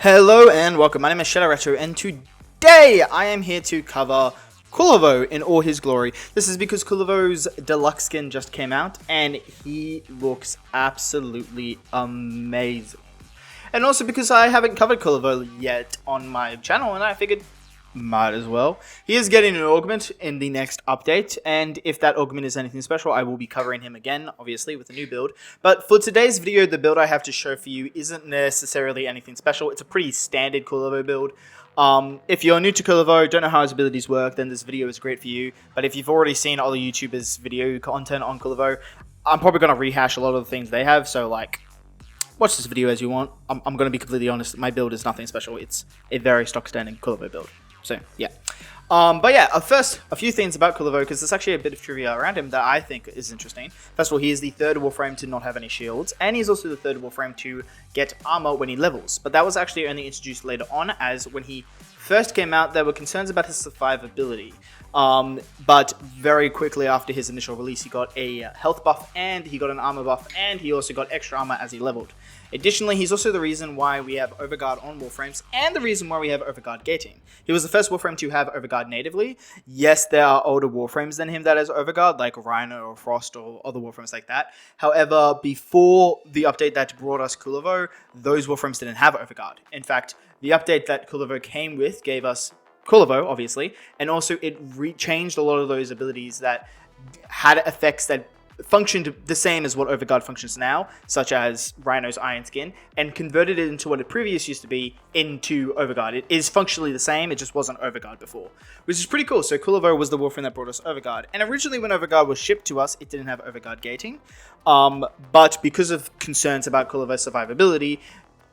Hello and welcome, my name is Shadow Retro, and today I am here to cover Kullervo in all his glory. This is because Kullervo's deluxe skin just came out, and he looks absolutely amazing. And also because I haven't covered Kullervo yet on my channel, and I figured might as well. He is getting an augment in the next update, and if that augment is anything special, I will be covering him again, obviously, with a new build. But for today's video, the build I have to show for you isn't necessarily anything special. It's a pretty standard Kullervo build. If you're new to Kullervo, don't know how his abilities work, then this video is great for you. But if you've already seen other YouTubers' video content on Kullervo, I'm probably going to rehash a lot of the things they have, so like, watch this video as you want. I'm going to be completely honest, my build is nothing special. It's a very stock standard Kullervo build. So, yeah. But yeah, first, a few things about Kullervo, because there's actually a bit of trivia around him that I think is interesting. First of all, he is the third Warframe to not have any shields, and he's also the third Warframe to get armor when he levels. But that was actually only introduced later on, as when he first came out, there were concerns about his survivability. But very quickly after his initial release, he got a health buff, and he got an armor buff, and he also got extra armor as he leveled. Additionally, he's also the reason why we have Overguard on Warframes, and the reason why we have Overguard gating. He was the first Warframe to have Overguard natively. Yes, there are older Warframes than him that has Overguard, like Rhino or Frost or other Warframes like that. However, before the update that brought us Kullervo, those Warframes didn't have Overguard. In fact, the update that Kullervo came with gave us Kullervo, obviously, and also it changed a lot of those abilities that had effects that functioned the same as what Overguard functions now, such as Rhino's Iron Skin, and converted it into what it previously used to be into Overguard. It is functionally the same, it just wasn't Overguard before, which is pretty cool. So Kullervo was the Warframe that brought us Overguard, and originally when Overguard was shipped to us, it didn't have Overguard gating, but because of concerns about Kullervo's survivability,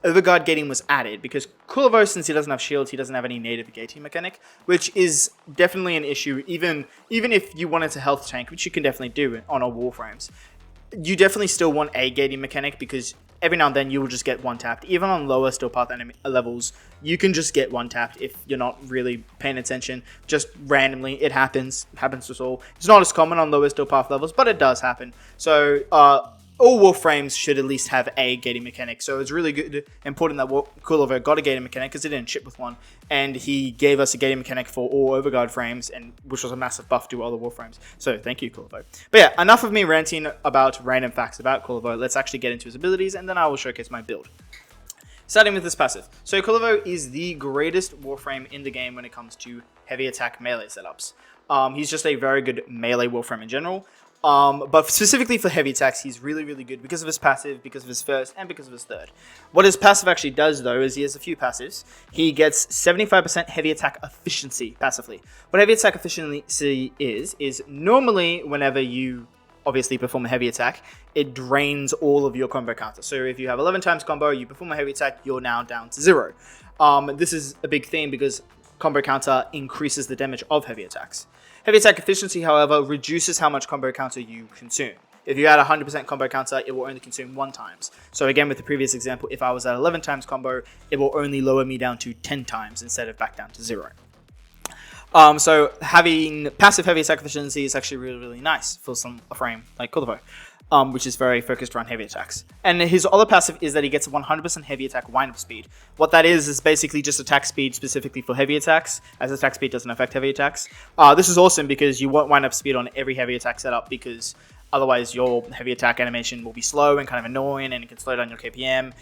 Overguard gating was added, because Kullervo, since he doesn't have shields, he doesn't have any native gating mechanic, which is definitely an issue, even if you wanted to health tank, which you can definitely do on all Warframes. You definitely still want a gating mechanic, because every now and then you will just get one-tapped. Even on lower Still Path enemy levels, you can just get one-tapped if you're not really paying attention. Just randomly, it happens to us all. It's not as common on lower Still Path levels, but it does happen. So, all Warframes should at least have a gating mechanic, so it's really good, important that Kullervo got a gating mechanic, because it didn't ship with one, and he gave us a gating mechanic for all Overguard frames, and which was a massive buff to other Warframes. So thank you, Kullervo. But yeah, enough of me ranting about random facts about Kullervo. Let's actually get into his abilities, and then I will showcase my build. Starting with this passive. So Kullervo is the greatest Warframe in the game when it comes to heavy attack melee setups. He's just a very good melee Warframe in general. But specifically for heavy attacks, he's really, really good because of his passive, because of his first, and because of his third. What his passive actually does, though, is he has a few passives. He gets 75% heavy attack efficiency passively. What heavy attack efficiency is normally whenever you obviously perform a heavy attack, it drains all of your combo counter. So if you have 11 times combo, you perform a heavy attack, you're now down to 0. This is a big thing because combo counter increases the damage of heavy attacks. Heavy attack efficiency, however, reduces how much combo counter you consume. If you had 100% combo counter, it will only consume 1 times. So again, with the previous example, if I was at 11 times combo, it will only lower me down to 10 times instead of back down to 0. So having passive heavy attack efficiency is actually really, really nice for a frame like Kullervo, which is very focused around heavy attacks. And his other passive is that he gets 100% heavy attack wind-up speed. What that is basically just attack speed specifically for heavy attacks, as attack speed doesn't affect heavy attacks. This is awesome because you want wind-up speed on every heavy attack setup, because otherwise your heavy attack animation will be slow and kind of annoying, and it can slow down your KPM.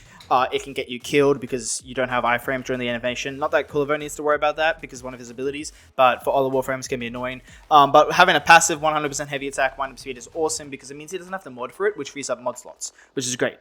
It can get you killed because you don't have iframe during the animation. Not that Kullervo needs to worry about that because one of his abilities, but for other Warframes can be annoying. But having a passive 100% heavy attack wind-up speed is awesome because it means he doesn't have to mod for it, which frees up mod slots, which is great.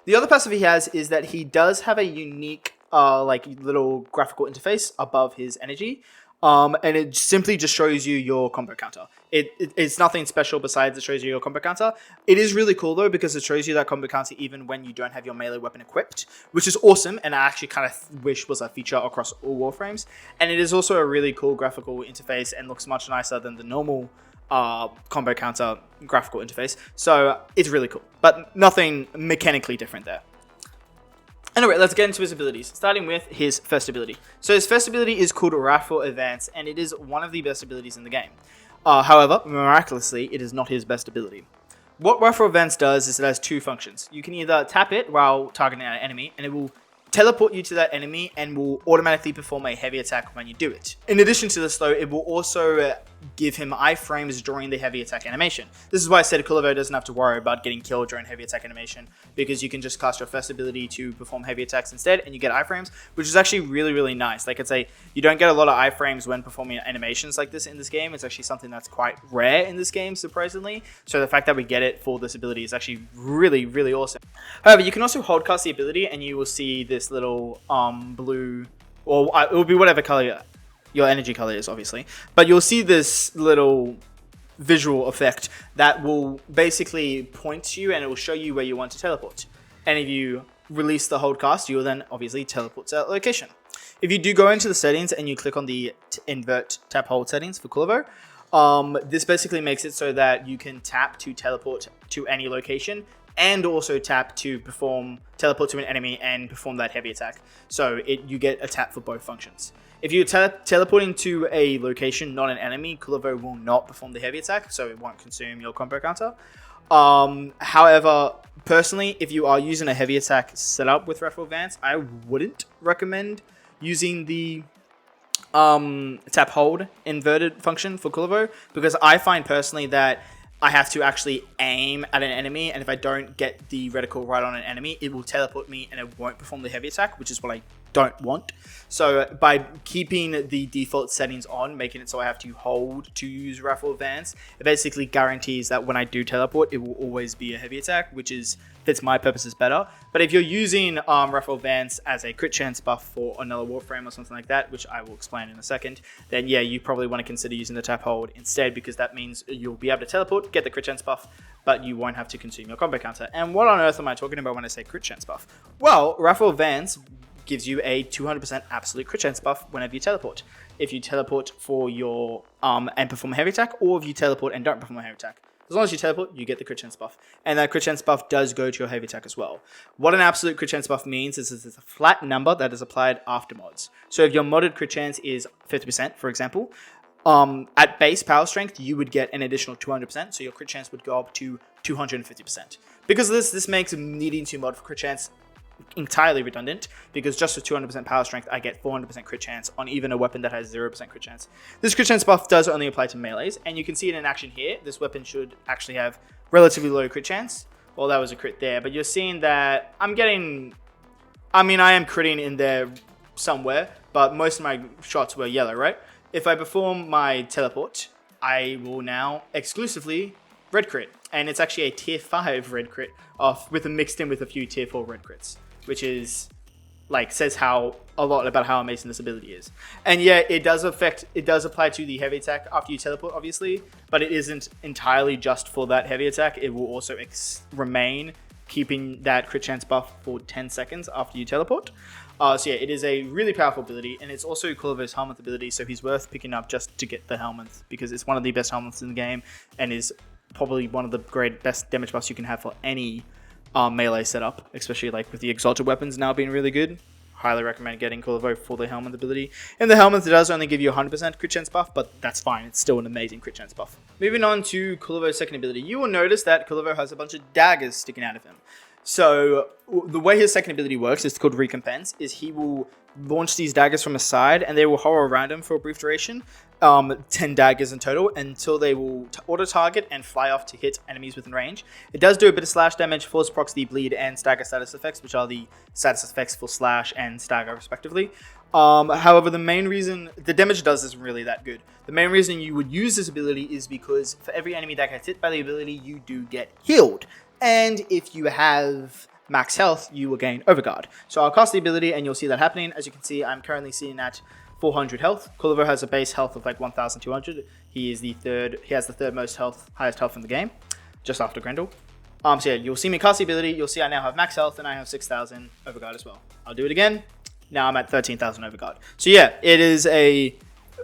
The other passive he has is that he does have a unique like little graphical interface above his energy. And it simply just shows you your combo counter. It's nothing special besides it shows you your combo counter. It is really cool though, because it shows you that combo counter even when you don't have your melee weapon equipped, which is awesome, and I actually kind of wish was a feature across all Warframes. And it is also a really cool graphical interface and looks much nicer than the normal combo counter graphical interface. So it's really cool, but nothing mechanically different there. Anyway, let's get into his abilities, starting with his first ability. So his first ability is called Wrathful Advance, and it is one of the best abilities in the game. However, miraculously, it is not his best ability. What Wrathful Advance does is it has 2 functions. You can either tap it while targeting an enemy, and it will teleport you to that enemy and will automatically perform a heavy attack when you do it. In addition to this though, it will also give him iframes during the heavy attack animation. This is why I said Kullervo doesn't have to worry about getting killed during heavy attack animation, because you can just cast your first ability to perform heavy attacks instead and you get iframes, which is actually really, really nice. Like I'd say, you don't get a lot of iframes when performing animations like this in this game. It's actually something that's quite rare in this game, surprisingly. So the fact that we get it for this ability is actually really, really awesome. However, you can also hold cast the ability and you will see this little blue, or it will be whatever color your energy color is, obviously, but you'll see this little visual effect that will basically point to you and it will show you where you want to teleport. And if you release the hold cast, you will then obviously teleport to that location. If you do go into the settings and you click on the invert tap hold settings for Kullervo, this basically makes it so that you can tap to teleport to any location and also tap to teleport to an enemy and perform that heavy attack. So you get a tap for both functions. If you're teleporting to a location, not an enemy, Kullervo will not perform the heavy attack, so it won't consume your combo counter. However, personally, if you are using a heavy attack setup with Raphael Vance, I wouldn't recommend using the tap hold inverted function for Kullervo, because I find personally that I have to actually aim at an enemy, and if I don't get the reticle right on an enemy, it will teleport me and it won't perform the heavy attack, which is what I don't want. So by keeping the default settings on, making it so I have to hold to use Raphael Vance, it basically guarantees that when I do teleport, it will always be a heavy attack, which fits my purposes better. But if you're using Raphael Vance as a crit chance buff for another Warframe or something like that, which I will explain in a second, then yeah, you probably want to consider using the tap hold instead, because that means you'll be able to teleport, get the crit chance buff, but you won't have to consume your combo counter. And what on earth am I talking about when I say crit chance buff? Well, Raphael Vance gives you a 200% absolute crit chance buff whenever you teleport. If you teleport for your and perform a heavy attack, or if you teleport and don't perform a heavy attack. As long as you teleport, you get the crit chance buff. And that crit chance buff does go to your heavy attack as well. What an absolute crit chance buff means is it's a flat number that is applied after mods. So if your modded crit chance is 50%, for example, at base power strength, you would get an additional 200%, so your crit chance would go up to 250%. Because of this makes needing to mod for crit chance entirely redundant, because just with 200% power strength, I get 400% crit chance on even a weapon that has 0% crit chance. This crit chance buff does only apply to melees, and you can see it in action here. This weapon should actually have relatively low crit chance. Well, that was a crit there, but you're seeing that I am critting in there somewhere, but most of my shots were yellow, right? If I perform my teleport, I will now exclusively red crit, and it's actually a tier 5 red crit mixed in with a few tier 4 red crits, which is says a lot about how amazing this ability is. And yeah, it does apply to the heavy attack after you teleport, obviously, but it isn't entirely just for that heavy attack. It will also remain keeping that crit chance buff for 10 seconds after you teleport. So yeah, it is a really powerful ability, and it's also Kullervo's Helminth ability, so he's worth picking up just to get the Helminth, because it's one of the best Helminths in the game, and is probably one of the best damage buffs you can have for any melee setup, especially with the exalted weapons now being really good. Highly recommend getting Kullervo for the Helminth ability. And the Helminth does only give you 100% crit chance buff, but that's fine. It's still an amazing crit chance buff. Moving on to Kullervo's second ability, you will notice that Kullervo has a bunch of daggers sticking out of him. So the way his second ability works, it's called Recompense, is he will launch these daggers from his side and they will hover around him for a brief duration. 10 daggers in total, until they will auto-target and fly off to hit enemies within range. It does do a bit of slash damage, force proxy, bleed, and stagger status effects, which are the status effects for slash and stagger respectively. However, the damage does isn't really that good. The main reason you would use this ability is because for every enemy that gets hit by the ability, you do get healed. And if you have max health, you will gain Overguard. So I'll cast the ability and you'll see that happening. As you can see, I'm currently sitting at 400 health. Kullervo has a base health of 1,200. He has the third most health, highest health in the game, just after Grendel. So yeah, you'll see me cast the ability. You'll see I now have max health and I have 6,000 Overguard as well. I'll do it again. Now I'm at 13,000 Overguard. So yeah, it is a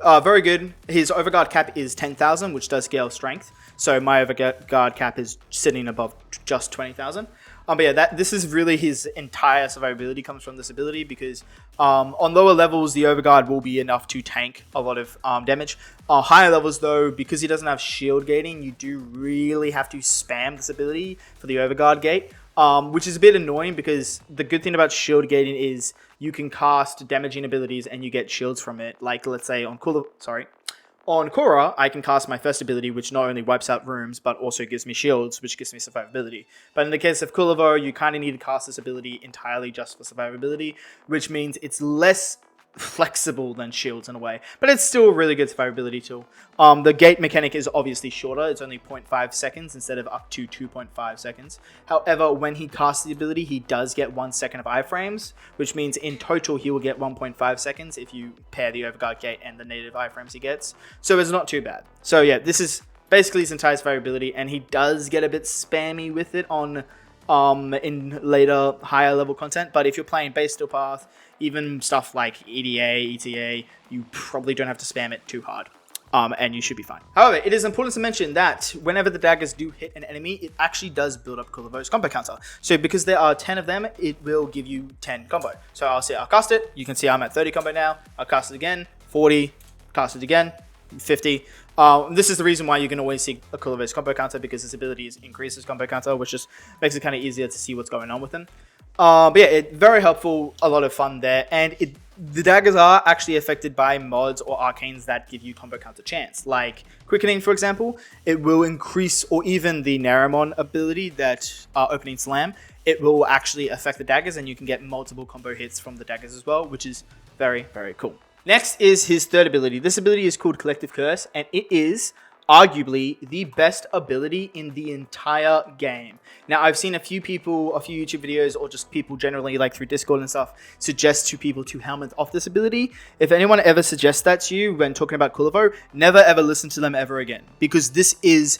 very good. His Overguard cap is 10,000, which does scale strength. So my Overguard cap is sitting above just 20,000. But yeah, this is really his entire survivability comes from this ability, because on lower levels, the Overguard will be enough to tank a lot of damage. Higher levels, though, because he doesn't have shield gating, you do really have to spam this ability for the Overguard gate. which is a bit annoying because the good thing about shield gating is you can cast damaging abilities and you get shields from it. Like, let's say on Korra, I can cast my first ability, which not only wipes out rooms, but also gives me shields, which gives me survivability. But in the case of Kullervo, you kind of need to cast this ability entirely just for survivability, which means it's less flexible than shields in a way, but it's still a really good survivability tool. The gate mechanic is obviously shorter. It's only 0.5 seconds instead of up to 2.5 seconds. However, when he casts the ability, he does get 1 second of iframes, which means in total he will get 1.5 seconds if you pair the overguard gate and the native iframes he gets. So it's not too bad. So yeah, this is basically his entire survivability, and he does get a bit spammy with it on in later higher level content. But if you're playing base steel path, even stuff like EDA, ETA, you probably don't have to spam it too hard. And you should be fine. However, it is important to mention that whenever the daggers do hit an enemy, it actually does build up Kullervo's combo counter. So because there are 10 of them, it will give you 10 combo. So I'll cast it. You can see I'm at 30 combo now. I'll cast it again, 40, cast it again, 50. This is the reason why you can always see a Kullervo's combo counter, because his ability increases combo counter, which just makes it kind of easier to see what's going on with him. But yeah, it's very helpful, a lot of fun there, and the daggers are actually affected by mods or arcanes that give you combo counter chance, like Quickening, for example. It will increase, or even the Naramon ability, that Opening Slam, it will actually affect the daggers, and you can get multiple combo hits from the daggers as well, which is very, very cool. Next is his third ability. This ability is called Collective Curse, and it is arguably the best ability in the entire game. Now, I've seen a few YouTube videos, or just people generally, like through Discord and stuff, suggest to people to Helminth off this ability. If anyone ever suggests that to you when talking about Kullervo, never ever listen to them ever again, because this is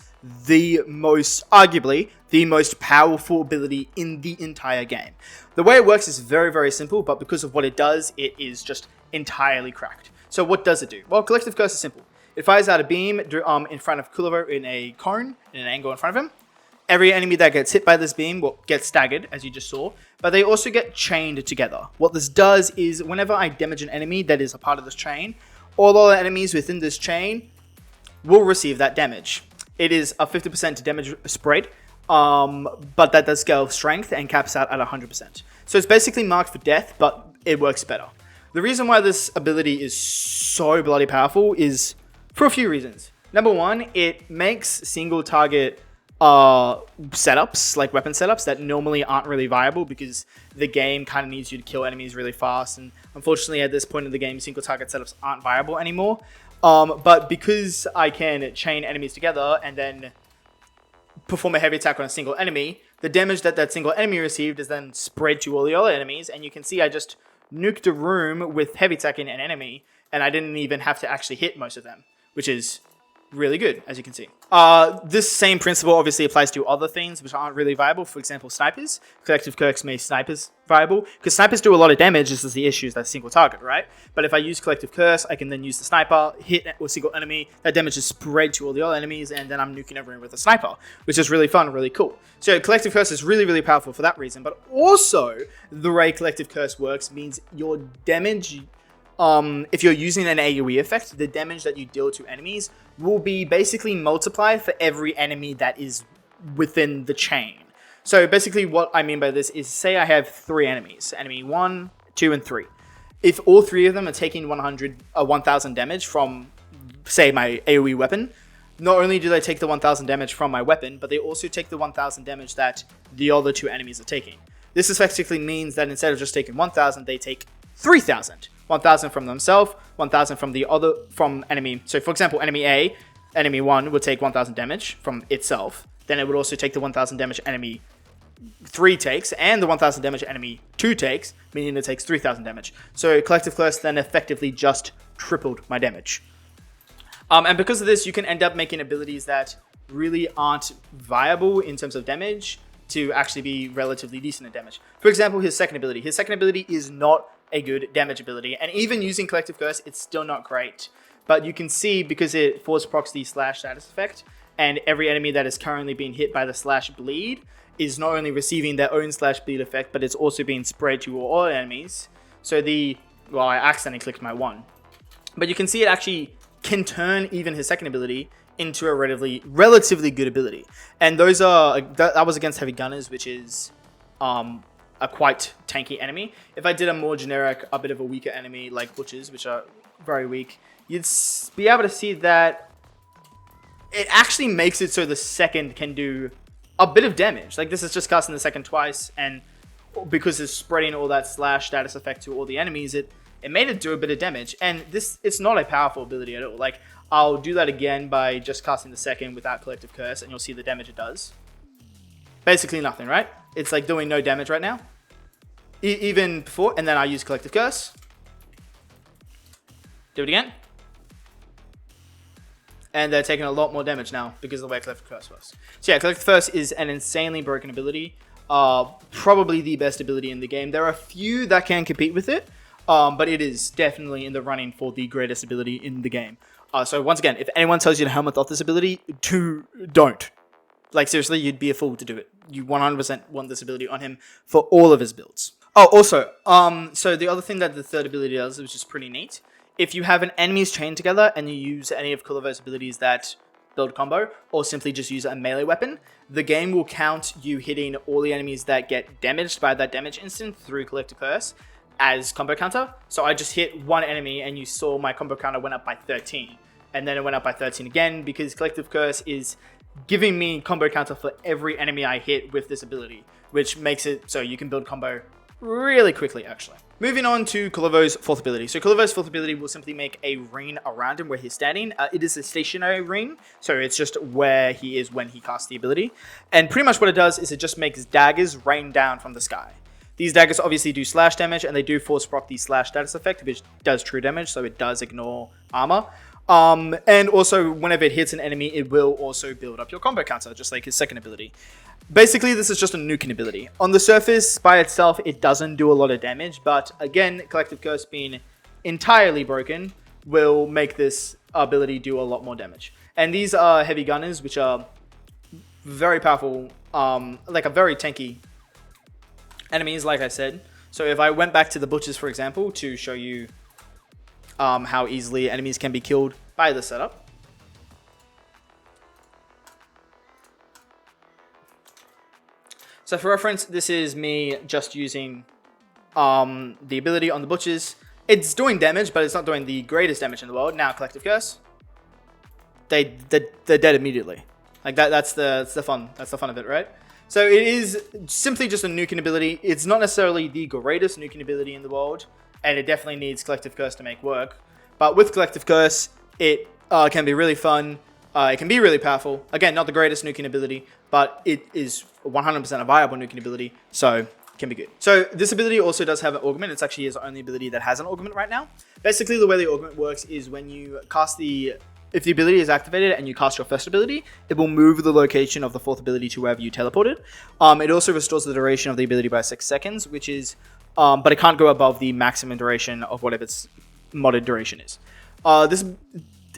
arguably the most powerful ability in the entire game. The way it works is very, very simple, but because of what it does, it is just entirely cracked. So what does it do? Well, Collective Curse is simple. It fires out a beam in front of Kullervo in a cone, in an angle in front of him. Every enemy that gets hit by this beam will get staggered, as you just saw, but they also get chained together. What this does is, whenever I damage an enemy that is a part of this chain, all the enemies within this chain will receive that damage. It is a 50% damage spread, but that does scale strength and caps out at 100%. So it's basically marked for death, but it works better. The reason why this ability is so bloody powerful is for a few reasons. Number one, it makes single target setups, like weapon setups, that normally aren't really viable because the game kind of needs you to kill enemies really fast. And unfortunately, at this point in the game, single target setups aren't viable anymore. But because I can chain enemies together and then perform a heavy attack on a single enemy, the damage that single enemy received is then spread to all the other enemies. And you can see I just nuked a room with heavy attacking an enemy, and I didn't even have to actually hit most of them, which is really good, as you can see. This same principle obviously applies to other things which aren't really viable. For example, snipers. Collective Curse makes snipers viable, because snipers do a lot of damage. This is the issue, is that single target, right? But if I use Collective Curse, I can then use the sniper, hit a single enemy, that damage is spread to all the other enemies, and then I'm nuking everyone with a sniper, which is really fun, really cool. So Collective Curse is really, really powerful for that reason, but also the way Collective Curse works means your damage, if you're using an AoE effect, the damage that you deal to enemies will be basically multiplied for every enemy that is within the chain. So basically what I mean by this is, say I have 3 enemies, enemy 1, 2, and 3. If all 3 of them are taking 1,000 damage from, say, my AoE weapon, not only do they take the 1,000 damage from my weapon, but they also take the 1,000 damage that the other 2 enemies are taking. This effectively means that instead of just taking 1,000, they take 3,000. 1,000 from themselves, 1,000 from enemy. So for example, enemy A, enemy 1 would take 1,000 damage from itself. Then it would also take the 1,000 damage enemy 3 takes, and the 1,000 damage enemy 2 takes, meaning it takes 3,000 damage. So Collective Curse then effectively just tripled my damage. And because of this, you can end up making abilities that really aren't viable in terms of damage to actually be relatively decent at damage. For example, his second ability. His second ability is not a good damage ability, and even using Collective Curse, it's still not great. But you can see, because it force procs the slash status effect, and every enemy that is currently being hit by the slash bleed is not only receiving their own slash bleed effect, but it's also being spread to all enemies. So I accidentally clicked my 1. But you can see it actually can turn even his second ability into a relatively good ability. And that was against heavy gunners, which is a quite tanky enemy. If I did a more generic, a bit of a weaker enemy like Butchers, which are very weak, you'd be able to see that it actually makes it so the second can do a bit of damage. Like, this is just casting the second twice, and because it's spreading all that slash status effect to all the enemies, it made it do a bit of damage. And it's not a powerful ability at all. Like, I'll do that again by just casting the second without Collective Curse, and you'll see the damage it does. Basically nothing, right? It's like doing no damage right now. Even before, and then I use Collective Curse. Do it again. And they're taking a lot more damage now because of the way Collective Curse works. So yeah, Collective Curse is an insanely broken ability. Probably the best ability in the game. There are a few that can compete with it, but it is definitely in the running for the greatest ability in the game. So once again, if anyone tells you to Helminth off this ability, don't. Like, seriously, you'd be a fool to do it. You 100% want this ability on him for all of his builds. Oh, also, so the other thing that the third ability does, which is pretty neat, if you have an enemies chained together and you use any of Kullervo's abilities that build combo, or simply just use a melee weapon, the game will count you hitting all the enemies that get damaged by that damage instant through Collective Curse as combo counter. So I just hit one enemy and you saw my combo counter went up by 13. And then it went up by 13 again because Collective Curse is giving me combo counter for every enemy I hit with this ability, which makes it so you can build combo really quickly, actually. Moving on to Kullervo's fourth ability. So Kullervo's fourth ability will simply make a ring around him where he's standing. It is a stationary ring, so it's just where he is when he casts the ability. And pretty much what it does is it just makes daggers rain down from the sky. These daggers obviously do slash damage, and they do force proc the slash status effect, which does true damage, so it does ignore armor. And also, whenever it hits an enemy, it will also build up your combo counter, just like his second ability. Basically, this is just a nuking ability. On the surface, by itself, it doesn't do a lot of damage, but again, Collective Curse being entirely broken will make this ability do a lot more damage. And these are heavy gunners, which are very powerful, like a very tanky enemies, like I said. So if I went back to the Butchers, for example, to show you how easily enemies can be killed by the setup. So for reference, this is me just using the ability on the Butchers. It's doing damage, but it's not doing the greatest damage in the world. Now, Collective Curse, they're dead immediately. Like that's the fun. That's the fun of it, right? So it is simply just a nuking ability. It's not necessarily the greatest nuking ability in the world, and it definitely needs Collective Curse to make work. But with Collective Curse, it can be really fun. It can be really powerful. Again, not the greatest nuking ability, but it is 100% a viable nuking ability, so it can be good. So this ability also does have an augment. It's actually his only ability that has an augment right now. Basically, the way the augment works is when you cast if the ability is activated and you cast your first ability, it will move the location of the fourth ability to wherever you teleported. It also restores the duration of the ability by 6 seconds, which is, but it can't go above the maximum duration of whatever its modded duration is. This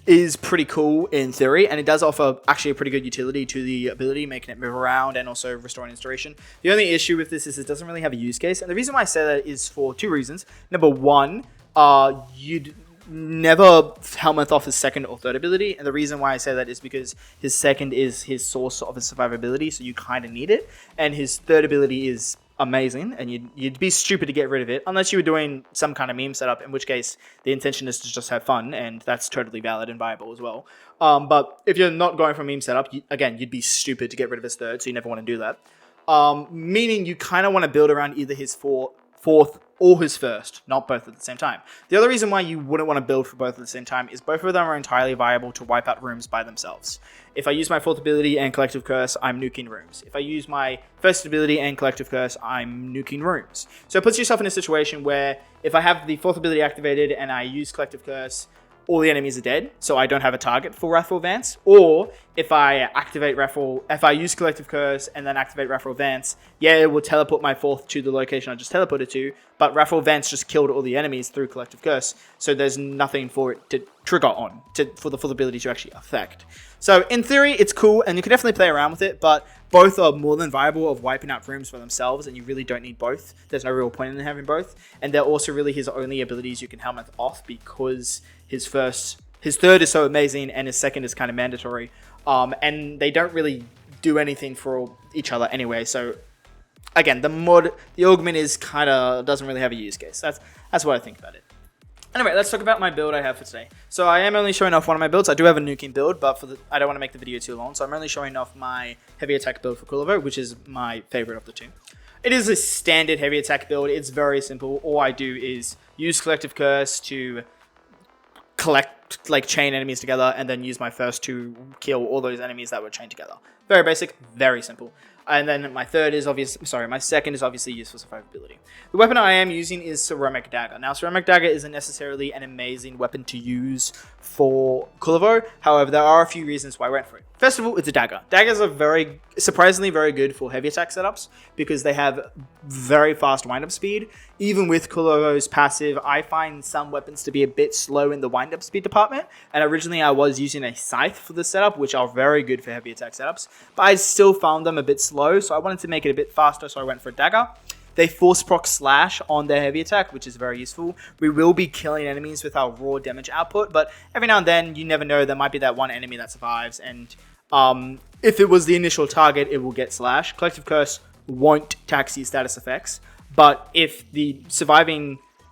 is pretty cool in theory, and it does offer actually a pretty good utility to the ability, making it move around and also restoring its duration. The only issue with this is it doesn't really have a use case, and the reason why I say that is for 2 reasons. Number one, you'd never Helminth off his second or third ability, and the reason why I say that is because his second is his source of his survivability, so you kind of need it, and his third ability is amazing, and you'd be stupid to get rid of it unless you were doing some kind of meme setup, in which case the intention is to just have fun, and that's totally valid and viable as well. But if you're not going for a meme setup, again, you'd be stupid to get rid of his third, so you never want to do that. Meaning you kind of want to build around either his fourth or his first, not both at the same time. The other reason why you wouldn't want to build for both at the same time is both of them are entirely viable to wipe out rooms by themselves. If I use my fourth ability and Collective Curse, I'm nuking rooms. If I use my first ability and Collective Curse, I'm nuking rooms. So it puts yourself in a situation where if I have the fourth ability activated and I use Collective Curse, all the enemies are dead, so I don't have a target for Wrathful Vance. Or if I use Collective Curse and then activate Wrathful Vance, yeah, it will teleport my fourth to the location I just teleported to, but Wrathful Vance just killed all the enemies through Collective Curse, so there's nothing for it to trigger on, for the full ability to actually affect. So in theory, it's cool, and you can definitely play around with it, but both are more than viable of wiping out rooms for themselves, and you really don't need both. There's no real point in having both, and they're also really his only abilities you can Helminth off, because his third is so amazing, and his second is kind of mandatory, and they don't really do anything for each other anyway, so again, the augment is kind of doesn't really have a use case. That's what I think about it. Anyway, let's talk about my build I have for today. So I am only showing off one of my builds. I do have a nuking build, but I don't want to make the video too long, so I'm only showing off my heavy attack build for Kullervo, which is my favorite of the two. It is a standard heavy attack build. It's very simple. All I do is use Collective Curse to chain enemies together, and then use my first to kill all those enemies that were chained together. Very basic, very simple. And then my second is obviously Use for Survivability. The weapon I am using is Ceramic Dagger. Now, Ceramic Dagger isn't necessarily an amazing weapon to use for Kullervo. However, there are a few reasons why I went for it. First of all, it's a dagger. Daggers are surprisingly very good for heavy attack setups because they have very fast wind-up speed. Even with Kullervo's passive, I find some weapons to be a bit slow in the wind-up speed department. And originally I was using a Scythe for the setup, which are very good for heavy attack setups. But I still found them a bit slow, so I wanted to make it a bit faster, so I went for a dagger. They force proc slash on their heavy attack, which is very useful. We will be killing enemies with our raw damage output, but every now and then, you never know, there might be that one enemy that survives, and if it was the initial target, it will get slash. Collective Curse won't tax these status effects, but if the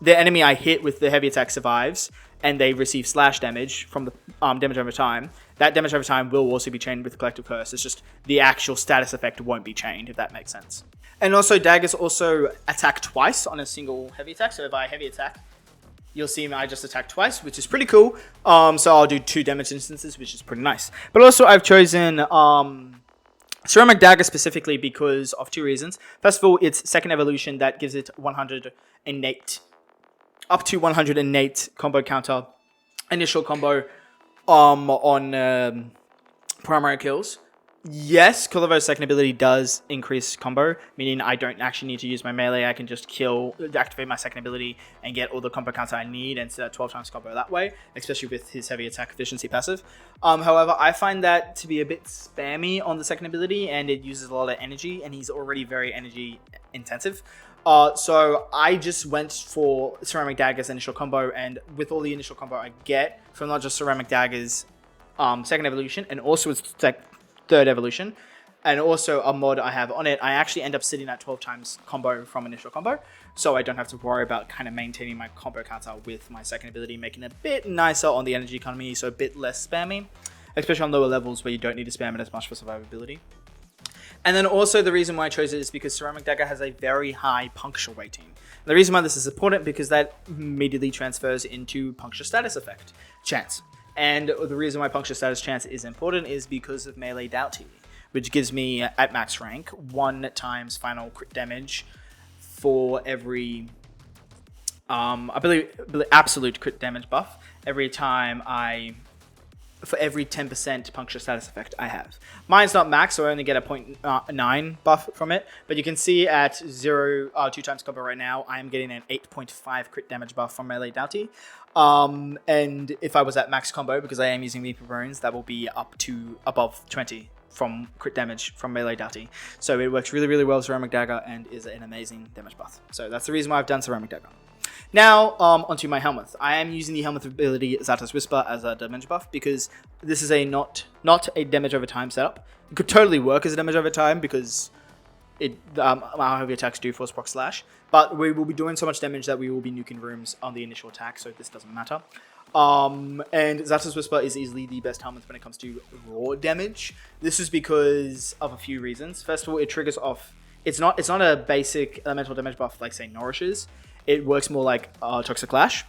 enemy I hit with the heavy attack survives, and they receive slash damage from the damage over time, that damage over time will also be chained with Collective Curse. It's just the actual status effect won't be chained, if that makes sense. And also, daggers also attack twice on a single heavy attack. So if I heavy attack, you'll see I just attack twice, which is pretty cool. So I'll do 2 damage instances, which is pretty nice. But also, I've chosen Ceramic Dagger specifically because of 2 reasons. First of all, it's second evolution that gives it 100 innate, up to 100 innate combo counter, initial combo on primary kills. Yes, Kullervo's second ability does increase combo, meaning I don't actually need to use my melee. I can just activate my second ability and get all the combo counts I need and set 12 times combo that way, especially with his heavy attack efficiency passive. However, I find that to be a bit spammy on the second ability, and it uses a lot of energy, and he's already very energy intensive. So I just went for Ceramic Dagger's initial combo, and with all the initial combo I get from not just Ceramic Dagger's second evolution, and also its third evolution, and also a mod I have on it, I actually end up sitting at 12 times combo from initial combo, so I don't have to worry about kind of maintaining my combo counter with my second ability, making it a bit nicer on the energy economy, so a bit less spammy, especially on lower levels where you don't need to spam it as much for survivability. And then also the reason why I chose it is because Ceramic Dagger has a very high puncture weighting. And the reason why this is important because that immediately transfers into puncture status effect chance. And the reason why puncture status chance is important is because of melee doughty, which gives me at max rank 1 times final crit damage for every I believe absolute crit damage buff every time for every 10% puncture status effect I have. Mine's not max, so I only get a 0.9 buff from it, but you can see at 2 times combo right now, I am getting an 8.5 crit damage buff from melee doughty. And if I was at max combo, because I am using Leap of Runes, that will be up to above 20 from crit damage from melee doughty. So it works really, really well with Ceramic Dagger and is an amazing damage buff. So that's the reason why I've done Ceramic Dagger. Now, onto my Helminth. I am using the Helminth ability Zata's Whisper as a damage buff because this is a not a damage over time setup. It could totally work as a damage over time because our heavy attacks do force proc slash, but we will be doing so much damage that we will be nuking rooms on the initial attack, so this doesn't matter. And Zata's Whisper is easily the best Helminth when it comes to raw damage. This is because of a few reasons. First of all, it triggers off. It's not a basic elemental damage buff like say Nourishes. It works more like Toxic Clash.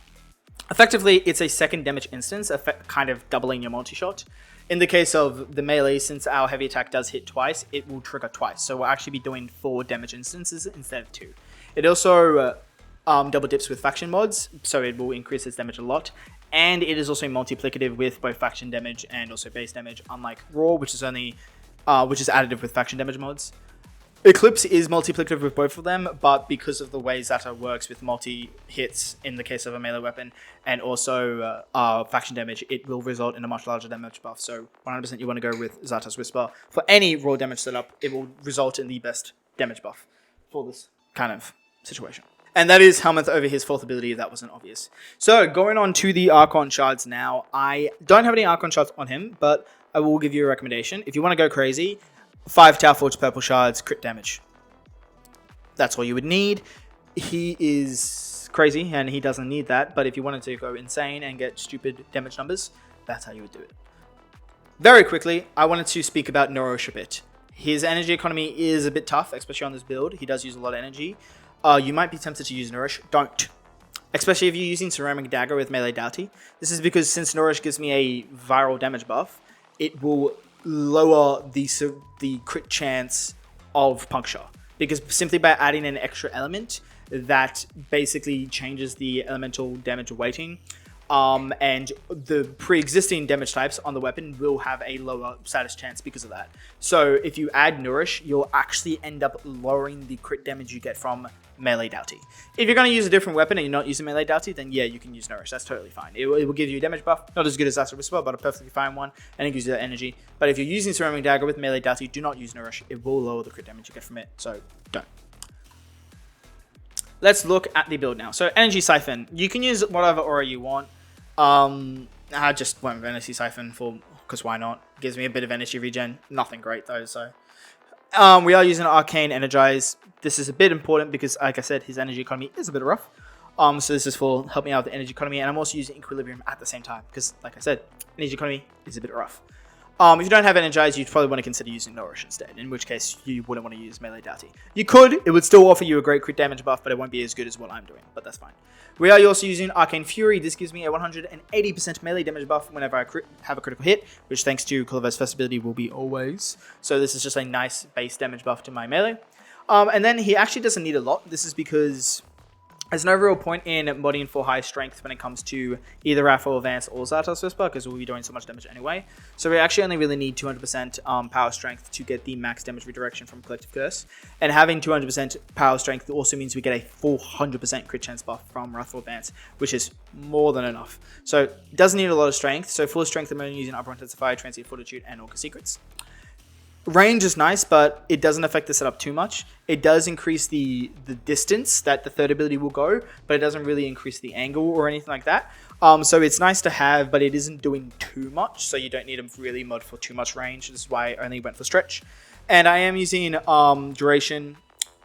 Effectively, it's a second damage instance, kind of doubling your multi-shot. In the case of the melee, since our heavy attack does hit twice, it will trigger twice. So we'll actually be doing 4 damage instances instead of 2. It also double dips with faction mods, so it will increase its damage a lot. And it is also multiplicative with both faction damage and also base damage, unlike Raw, which is additive with faction damage mods. Eclipse is multiplicative with both of them, but because of the way Zata works with multi-hits in the case of a melee weapon, and also faction damage, it will result in a much larger damage buff. So 100% you want to go with Zata's Whisper. For any raw damage setup, it will result in the best damage buff for this kind of situation. And that is Helminth over his 4th ability, if that wasn't obvious. So, going on to the Archon Shards now. I don't have any Archon Shards on him, but I will give you a recommendation. If you want to go crazy, 5 Tower Forge Purple Shards, crit damage. That's all you would need. He is crazy and he doesn't need that, but if you wanted to go insane and get stupid damage numbers, that's how you would do it. Very quickly, I wanted to speak about Nourish a bit. His energy economy is a bit tough, especially on this build. He does use a lot of energy. You might be tempted to use Nourish. Don't. Especially if you're using Ceramic Dagger with Melee Doughty. This is because since Nourish gives me a viral damage buff, it will lower the crit chance of puncture. Because simply by adding an extra element, that basically changes the elemental damage weighting. And the pre-existing damage types on the weapon will have a lower status chance because of that. So if you add Nourish, you'll actually end up lowering the crit damage you get from Melee Doughty. If you're going to use a different weapon and you're not using Melee Doughty, then yeah, you can use Nourish. That's totally fine. It will give you a damage buff, not as good as Astral Whisper, but a perfectly fine one, and it gives you that energy. But if you're using Ceramic Dagger with Melee Doughty, do not use Nourish. It will lower the crit damage you get from it, so don't. Let's look at the build now. So Energy Siphon. You can use whatever aura you want. I just went with Energy Siphon because why not? Gives me a bit of energy regen. Nothing great though, so. We are using Arcane Energize. This is a bit important because, like I said, his energy economy is a bit rough. So this is for helping out with the energy economy, and I'm also using Equilibrium at the same time because, like I said, energy economy is a bit rough. If you don't have Energize, you'd probably want to consider using Nourish instead, in which case you wouldn't want to use Melee Doughty. You could, it would still offer you a great crit damage buff, but it won't be as good as what I'm doing, but that's fine. We are also using Arcane Fury. This gives me a 180% melee damage buff whenever I have a critical hit, which thanks to Kullervo's first ability will be always. So this is just a nice base damage buff to my melee. And then he actually doesn't need a lot. This is because there's no real point in modding for high strength when it comes to either Raffle Advance or Zartos Whisper, because we'll be doing so much damage anyway. So we actually only really need 200% power strength to get the max damage redirection from Collective Curse. And having 200% power strength also means we get a full 100% crit chance buff from Wrathful Advance, which is more than enough. So it doesn't need a lot of strength. So full strength, I'm only using Upper Intensify, Transient Fortitude, and Orca Secrets. Range is nice, but it doesn't affect the setup too much. It does increase the distance that the third ability will go, but it doesn't really increase the angle or anything like that. So it's nice to have, but it isn't doing too much, so you don't need to really mod for too much range. This is why I only went for stretch. And I am using duration.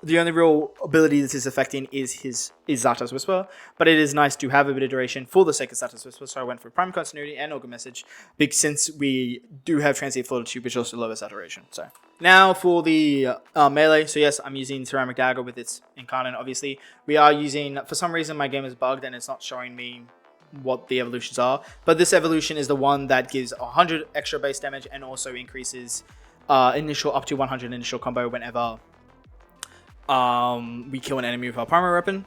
The only real ability this is affecting is Zartos Whisper, but it is nice to have a bit of duration for the sake of Zartos Whisper, so I went for Prime Continuity and Organ Message, since we do have Transient Fortitude, which also lowers that duration. So now for the melee, so yes, I'm using Ceramic Dagger with its Incarnate, obviously. We are using, for some reason my game is bugged and it's not showing me what the evolutions are, but this evolution is the one that gives 100 extra base damage and also increases initial up to 100 initial combo whenever we kill an enemy with our primary weapon.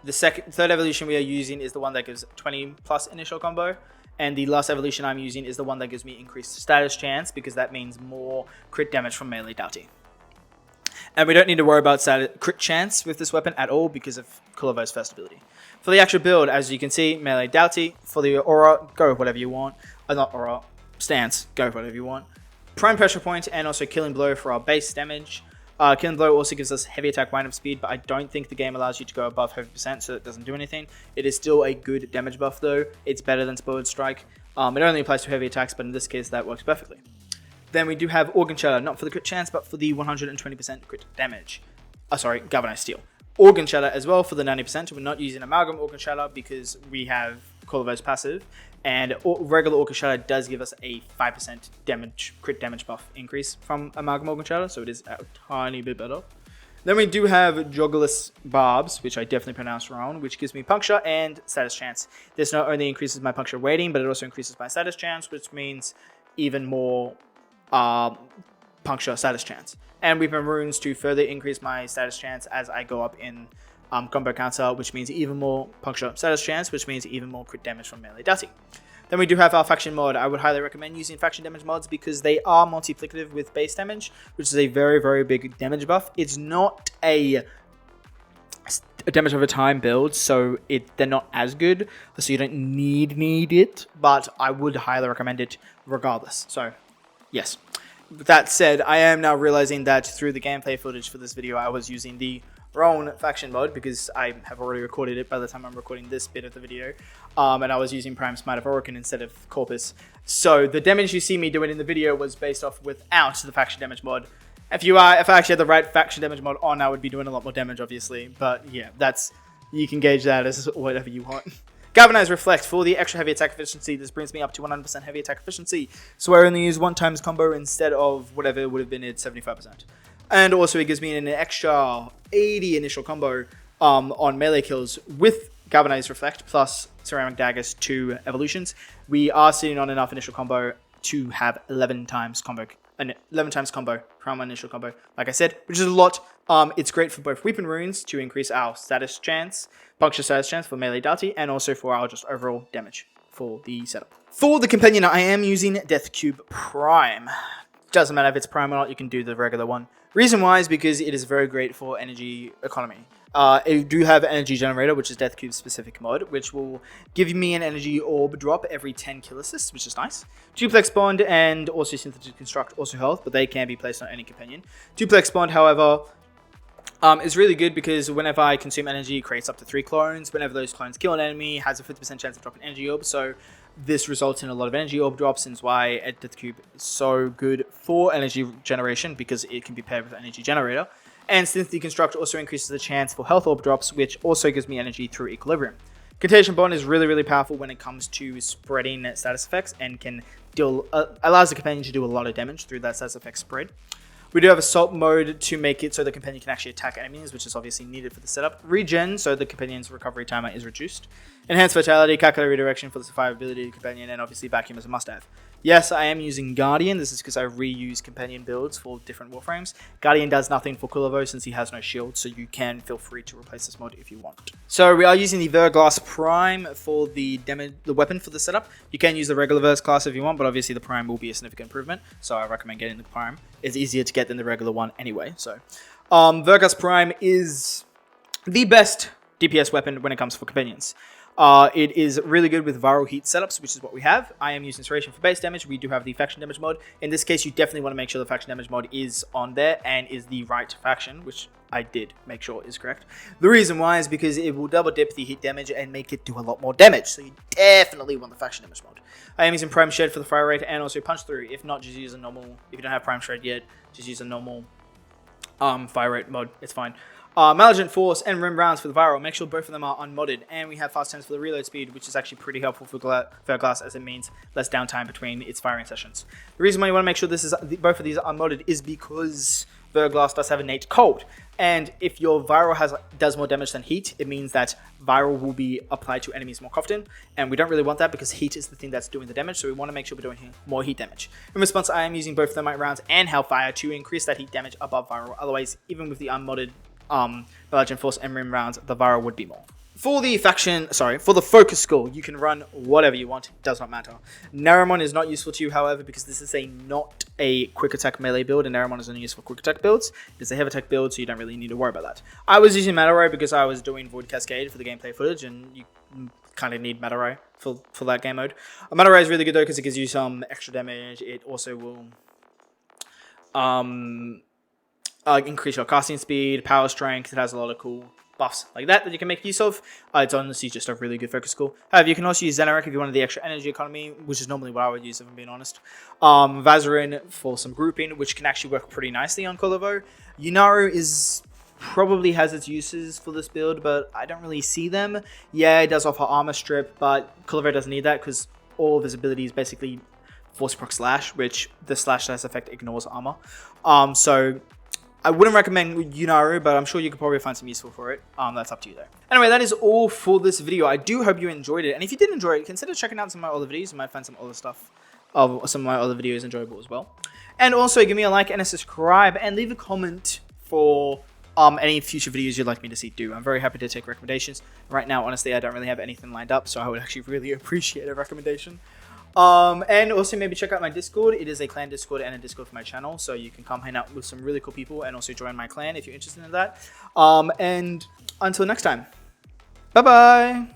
The third evolution we are using is the one that gives 20 plus initial combo, and the last evolution I'm using is the one that gives me increased status chance, because that means more crit damage from Melee Doughty. And we don't need to worry about crit chance with this weapon at all because of Kullervo's first ability. For the actual build, as you can see, Melee Doughty. For the aura, go with whatever you want. Not aura, stance, go with whatever you want. Prime Pressure Point and also Killing Blow for our base damage. Killing Blow also gives us heavy attack wind-up speed, but I don't think the game allows you to go above 50%, so it doesn't do anything. It is still a good damage buff though. It's better than Spoiled Strike. It only applies to heavy attacks, but in this case that works perfectly. Then we do have Organ Shatter, not for the crit chance, but for the 120% crit damage. Galvanized Steel. Organ Shatter as well for the 90%. We're not using Amalgam Organ Shatter because we have Kullervo's passive, and regular Organ Shatter does give us a 5% crit damage buff increase from Amalgam Organ Shatter, so it is a tiny bit better. Then we do have Joggerless Barbs, which I definitely pronounced wrong, which gives me puncture and status chance. This not only increases my puncture rating, but it also increases my status chance, which means even more puncture status chance. And Weeping Runes to further increase my status chance as I go up in combo counter, which means even more puncture status chance, which means even more crit damage from Melee Doughty. Then we do have our faction mod. I would highly recommend using faction damage mods because they are multiplicative with base damage, which is a very, very big damage buff. It's not a damage over time build, so they're not as good, so you don't need it, but I would highly recommend it regardless. So yes. With that said, I am now realizing that through the gameplay footage for this video, I was using the wrong faction mode because I have already recorded it by the time I'm recording this bit of the video, and I was using Prime Smite of Orokin instead of Corpus. So the damage you see me doing in the video was based off without the faction damage mod. If I actually had the right faction damage mod on, I would be doing a lot more damage, obviously. But yeah, you can gauge that as whatever you want. Galvanize Reflect for the extra heavy attack efficiency. This brings me up to 100% heavy attack efficiency. So I only use 1 times combo instead of whatever it would have been at 75%. And also it gives me an extra 80 initial combo on melee kills with Galvanize Reflect plus Ceramic Daggers 2 evolutions. We are sitting on enough initial combo to have 11 times combo from initial combo, like I said, which is a lot. It's great for both weapon runes to increase our status chance, puncture status chance for melee darty, and also for our just overall damage for the setup. For the companion, I am using Death Cube Prime. Doesn't matter if it's Prime or not, you can do the regular one. Reason why is because it is very great for energy economy. I do have Energy Generator, which is Death Cube specific mod, which will give me an energy orb drop every 10 kill assists, which is nice. Duplex Bond and also Synthetic Construct also health, but they can be placed on any companion. Duplex Bond, however, is really good because whenever I consume energy, it creates up to 3 clones. Whenever those clones kill an enemy, it has a 50% chance of dropping energy orb, so this results in a lot of energy orb drops, and is why Death Cube is so good for energy generation, because it can be paired with Energy Generator. And Synthetic Construct also increases the chance for health orb drops, which also gives me energy through Equilibrium. Contagion Bond is really, really powerful when it comes to spreading status effects, and can allows the companion to do a lot of damage through that status effect spread. We do have Assault mode to make it so the companion can actually attack enemies, which is obviously needed for the setup. Regen, so the companion's recovery timer is reduced. Enhanced Vitality, Calculated Redirection for the survivability of the companion, and obviously Vacuum is a must-have. Yes, I am using Guardian. This is because I reuse companion builds for different Warframes. Guardian does nothing for Kullervo since he has no shield, so you can feel free to replace this mod if you want. So we are using the Verglass Prime for the weapon for the setup. You can use the regular Verse class if you want, but obviously the Prime will be a significant improvement, so I recommend getting the Prime. It's easier to get than the regular one anyway. So Verglass Prime is the best DPS weapon when it comes for companions. It is really good with viral heat setups, which is what we have. I am using Inspiration for base damage. We do have the faction damage mod. In this case, you definitely want to make sure the faction damage mod is on there and is the right faction, which I did make sure is correct. The reason why is because it will double dip the hit damage and make it do a lot more damage. So you definitely want the faction damage mod. I am using Prime Shed for the fire rate and also Punch Through. If not, just use a normal. If you don't have Prime Shed yet, just use a normal fire rate mod. It's fine. Malignant Force and Rim Rounds for the viral. Make sure both of them are unmodded. And we have fast turns for the reload speed, which is actually pretty helpful for Verglass, as it means less downtime between its firing sessions. The reason why you want to make sure both of these are unmodded is because Verglass does have innate cold. And if your viral does more damage than heat, it means that viral will be applied to enemies more often. And we don't really want that because heat is the thing that's doing the damage. So we want to make sure we're doing more heat damage. In response, I am using both Thermite Rounds and Hellfire to increase that heat damage above viral. Otherwise, even with the unmodded Malignant Force and Rim Rounds, the viral would be more. For the focus skill, you can run whatever you want. It does not matter. Naramon is not useful to you, however, because this is not a quick attack melee build, and Naramon is only used for quick attack builds. It's a heavy attack build, so you don't really need to worry about that. I was using Matarai because I was doing Void Cascade for the gameplay footage, and you kind of need Matarai for that game mode. Matarai is really good though because it gives you some extra damage. It also will increase your casting speed, power strength. It has a lot of cool buffs like that you can make use of. It's honestly just a really good focus skill. However, you can also use Xenarek if you wanted the extra energy economy, which is normally what I would use if I'm being honest. Vazarin for some grouping, which can actually work pretty nicely on Kullervo. Yunaru probably has its uses for this build, but I don't really see them. Yeah, it does offer armor strip, but Kullervo doesn't need that because all of his abilities basically force proc slash, which the slash effect ignores armor. So I wouldn't recommend Yunaru, but I'm sure you could probably find some useful for it. That's up to you though. Anyway, that is all for this video. I do hope you enjoyed it. And if you did enjoy it, consider checking out some of my other videos. You might find some other stuff of some of my other videos enjoyable as well. And also give me a like and a subscribe and leave a comment for any future videos you'd like me to see do. I'm very happy to take recommendations. Right now, honestly, I don't really have anything lined up, so I would actually really appreciate a recommendation. And also maybe check out my Discord. It is a clan Discord and a Discord for my channel, so you can come hang out with some really cool people and also join my clan if you're interested in that. And until next time, bye bye.